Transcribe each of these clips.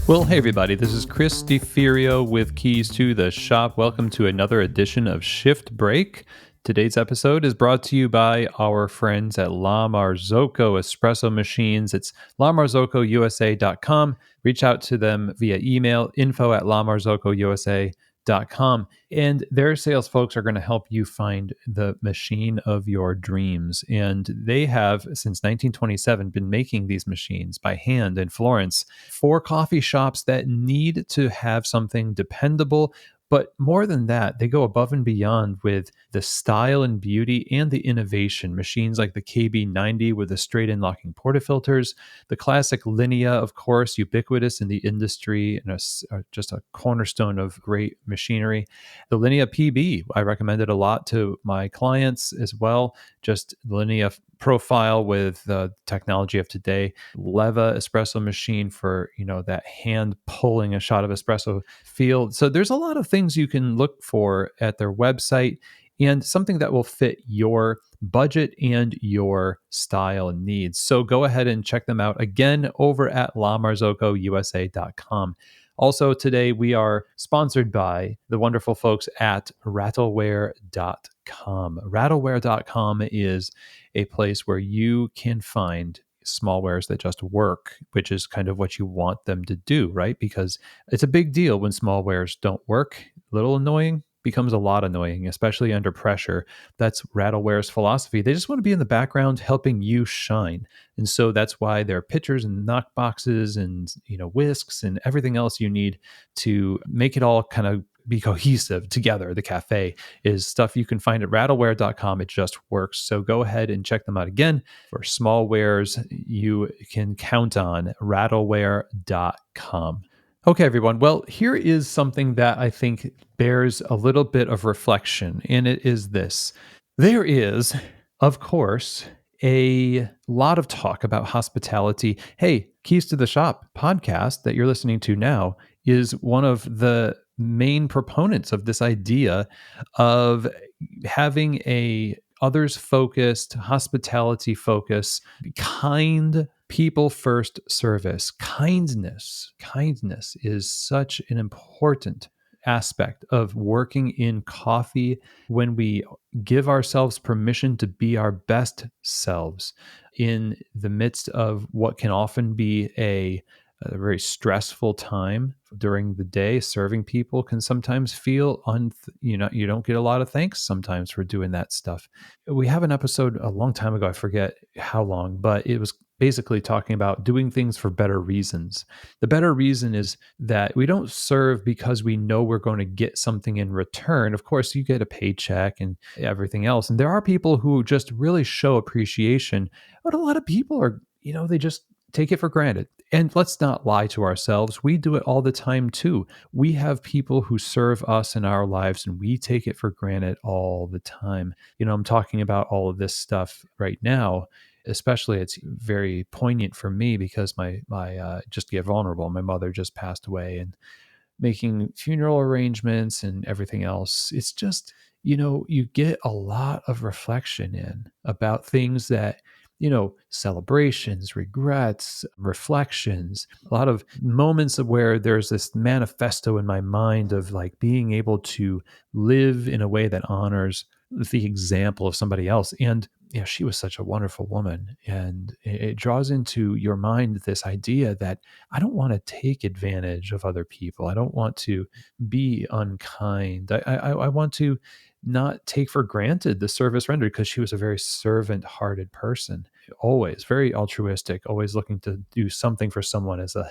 Well, hey everybody, this is Chris DeFirio with Keys to the Shop. Welcome to another edition of Shift Break. Today's episode is brought to you by our friends at La Marzocco Espresso Machines. It's lamarzocousa.com. Reach out to them via email, info@lamarzocousa.com. And their sales folks are going to help you find the machine of your dreams. And they have, since 1927, been making these machines by hand in Florence for coffee shops that need to have something dependable. But more than that, they go above and beyond with the style and beauty and the innovation. Machines like the KB90 with the straight-in locking portafilters, the classic Linea, of course, ubiquitous in the industry and just a cornerstone of great machinery. The Linea PB, I recommend it a lot to my clients as well. Just the Linea profile with the technology of today. Leva espresso machine for, that hand pulling a shot of espresso feel. So there's a lot of things you can look for at their website and something that will fit your budget and your style and needs. So go ahead and check them out again over at lamarzocousa.com. Also, today we are sponsored by the wonderful folks at rattleware.com. Rattleware.com is a place where you can find smallwares that just work, which is kind of what you want them to do, right? Because it's a big deal when smallwares don't work. A little annoying becomes a lot annoying, especially under pressure. That's Rattleware's philosophy. They just want to be in the background helping you shine. And so that's why there are pitchers and knock boxes and, whisks and everything else you need to make it all kind of be cohesive together. The cafe is stuff you can find at rattleware.com. It just works. So go ahead and check them out again. For small wares, you can count on rattleware.com. Okay, everyone. Well, here is something that I think bears a little bit of reflection, and it is this. There is, of course, a lot of talk about hospitality. Hey, Keys to the Shop podcast that you're listening to now is one of the main proponents of this idea of having a others focused, hospitality focus, kind people first service. Kindness is such an important aspect of working in coffee when we give ourselves permission to be our best selves in the midst of what can often be a very stressful time during the day. Serving people can sometimes feel you don't get a lot of thanks sometimes for doing that stuff. We have an episode a long time ago, I forget how long, but it was basically talking about doing things for better reasons. The better reason is that we don't serve because we know we're going to get something in return. Of course, you get a paycheck and everything else. And there are people who just really show appreciation, but a lot of people are, they just take it for granted. And let's not lie to ourselves. We do it all the time too. We have people who serve us in our lives and we take it for granted all the time. I'm talking about all of this stuff right now. Especially, it's very poignant for me because my just to get vulnerable, my mother just passed away, and making funeral arrangements and everything else. It's just, you get a lot of reflection in about things that, celebrations, regrets, reflections, a lot of moments of where there's this manifesto in my mind of like being able to live in a way that honors the example of somebody else. And she was such a wonderful woman. And it draws into your mind this idea that I don't want to take advantage of other people. I don't want to be unkind. I want to not take for granted the service rendered, because she was a very servant-hearted person, always very altruistic, always looking to do something for someone as a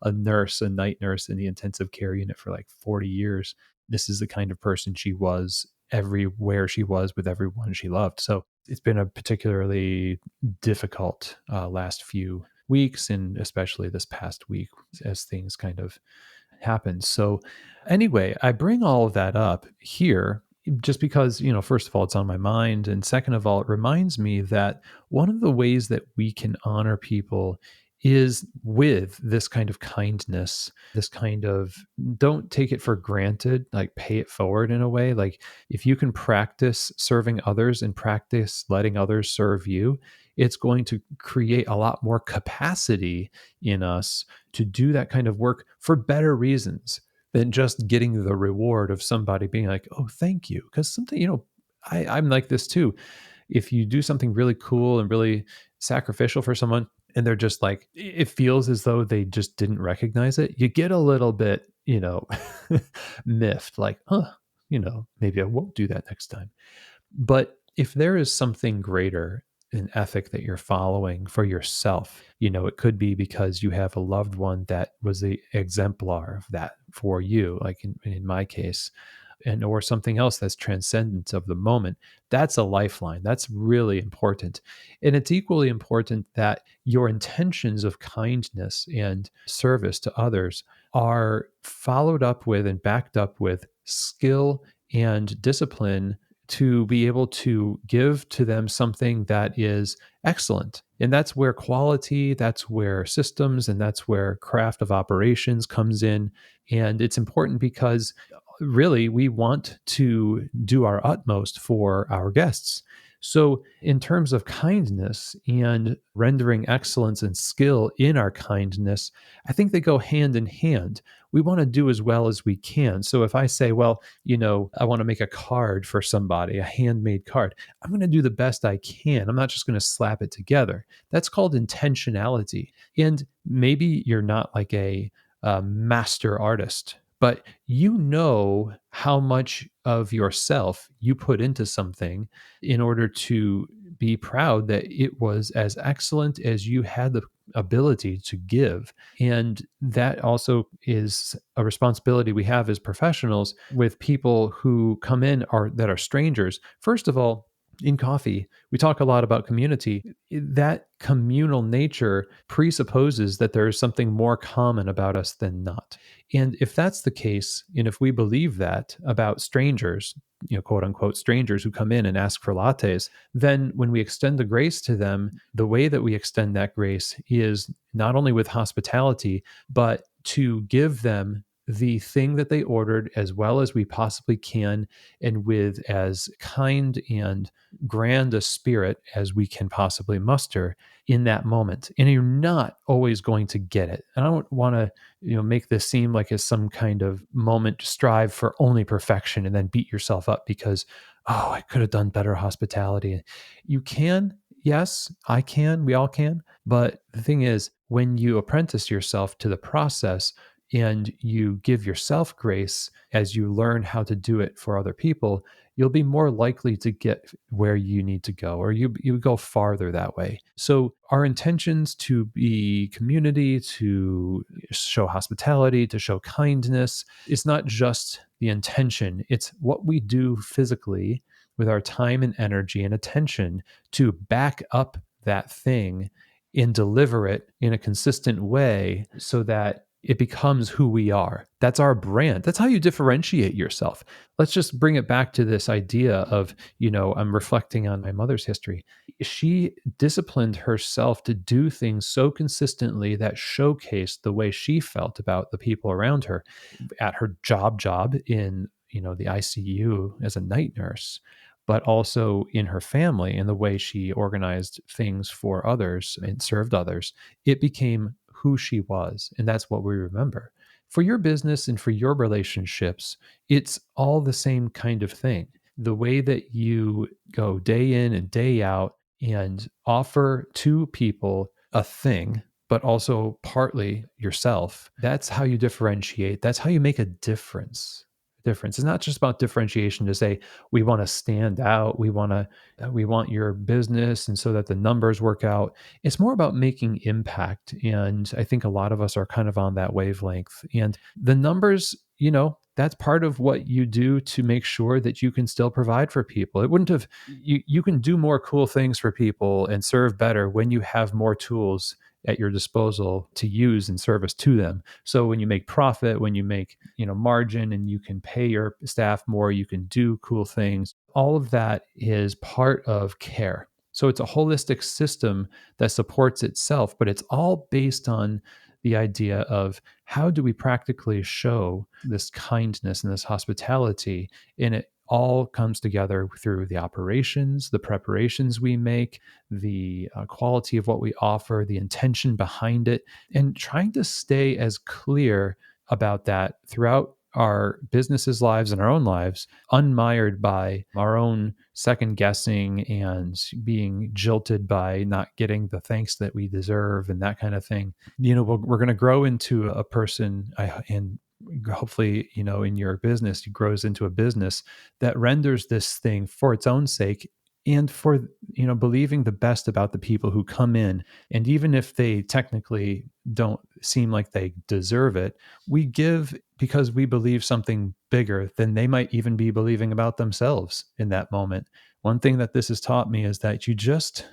a nurse, a night nurse in the intensive care unit for like 40 years. This is the kind of person she was everywhere she was with everyone she loved. So it's been a particularly difficult last few weeks, and especially this past week as things kind of happened. So anyway, I bring all of that up here just because, first of all, it's on my mind. And second of all, it reminds me that one of the ways that we can honor people is with this kind of kindness, this kind of don't take it for granted, like pay it forward in a way. Like if you can practice serving others and practice letting others serve you, it's going to create a lot more capacity in us to do that kind of work for better reasons than just getting the reward of somebody being like, oh, thank you. Because something, I'm like this too. If you do something really cool and really sacrificial for someone and they're just like, it feels as though they just didn't recognize it, you get a little bit, miffed, like, maybe I won't do that next time. But if there is something greater, an ethic that you're following for yourself, it could be because you have a loved one that was the exemplar of that for you, like in my case, and or something else that's transcendent of the moment. That's a lifeline. That's really important. And it's equally important that your intentions of kindness and service to others are followed up with and backed up with skill and discipline to be able to give to them something that is excellent. And that's where quality, that's where systems, and that's where craft of operations comes in. And it's important because really we want to do our utmost for our guests. So, in terms of kindness and rendering excellence and skill in our kindness, I think they go hand in hand. We want to do as well as we can. So, if I say, well, I want to make a card for somebody, a handmade card, I'm going to do the best I can. I'm not just going to slap it together. That's called intentionality. And maybe you're not like a master artist, but you know how much of yourself you put into something in order to be proud that it was as excellent as you had the ability to give. And that also is a responsibility we have as professionals with people who come in are that are strangers. First of all, in coffee, we talk a lot about community. That communal nature presupposes that there is something more common about us than not. And if that's the case, and if we believe that about strangers, quote unquote strangers who come in and ask for lattes, then when we extend the grace to them, the way that we extend that grace is not only with hospitality, but to give them the thing that they ordered as well as we possibly can and with as kind and grand a spirit as we can possibly muster in that moment. And you're not always going to get it. And I don't want to make this seem like it's some kind of moment to strive for only perfection and then beat yourself up because, oh, I could have done better hospitality. You can, yes, I can, we all can. But the thing is, when you apprentice yourself to the process and you give yourself grace as you learn how to do it for other people, you'll be more likely to get where you need to go, or you go farther that way. So our intentions to be community, to show hospitality, to show kindness, is not just the intention, it's what we do physically with our time and energy and attention to back up that thing and deliver it in a consistent way so that it becomes who we are. That's our brand. That's how you differentiate yourself. Let's just bring it back to this idea of, I'm reflecting on my mother's history. She disciplined herself to do things so consistently that showcased the way she felt about the people around her at her job in, the ICU as a night nurse, but also in her family and the way she organized things for others and served others. It became who she was. And that's what we remember. For your business and for your relationships, it's all the same kind of thing. The way that you go day in and day out and offer to people a thing, but also partly yourself, that's how you differentiate. That's how you make a difference. It's not just about differentiation to say we want to stand out, we want your business and so that the numbers work out. It's more about making impact, and I think a lot of us are kind of on that wavelength. And the numbers, that's part of what you do to make sure that you can still provide for people. It wouldn't have you can do more cool things for people and serve better when you have more tools at your disposal to use in service to them. So when you make profit, when you make, margin and you can pay your staff more, you can do cool things. All of that is part of care. So it's a holistic system that supports itself, but it's all based on the idea of how do we practically show this kindness and this hospitality. And it all comes together through the operations, the preparations we make, the quality of what we offer, the intention behind it, and trying to stay as clear about that throughout our businesses' lives and our own lives, unmired by our own second guessing and being jilted by not getting the thanks that we deserve and that kind of thing. We're going to grow into a person, and hopefully, in your business, it grows into a business that renders this thing for its own sake and for, believing the best about the people who come in. And even if they technically don't seem like they deserve it, we give because we believe something bigger than they might even be believing about themselves in that moment. One thing that this has taught me is that you just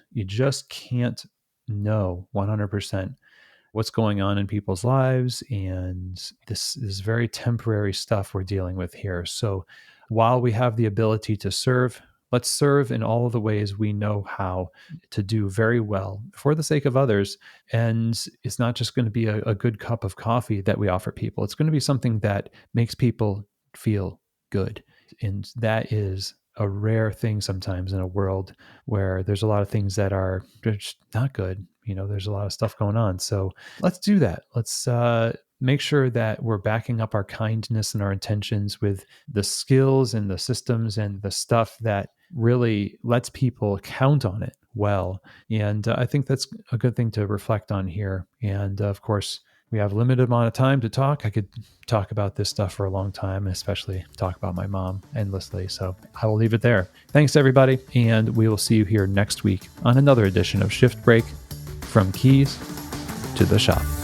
can't know 100% what's going on in people's lives, and this is very temporary stuff we're dealing with here. So while we have the ability to serve, let's serve in all of the ways we know how to do very well for the sake of others. And it's not just going to be a good cup of coffee that we offer people, it's going to be something that makes people feel good. And that is a rare thing sometimes in a world where there's a lot of things that are just not good. There's a lot of stuff going on. So let's do that. Let's make sure that we're backing up our kindness and our intentions with the skills and the systems and the stuff that really lets people count on it well. And I think that's a good thing to reflect on here. And of course, we have a limited amount of time to talk. I could talk about this stuff for a long time, especially talk about my mom endlessly. So I will leave it there. Thanks, everybody. And we will see you here next week on another edition of Shift Break, from keys to the shop.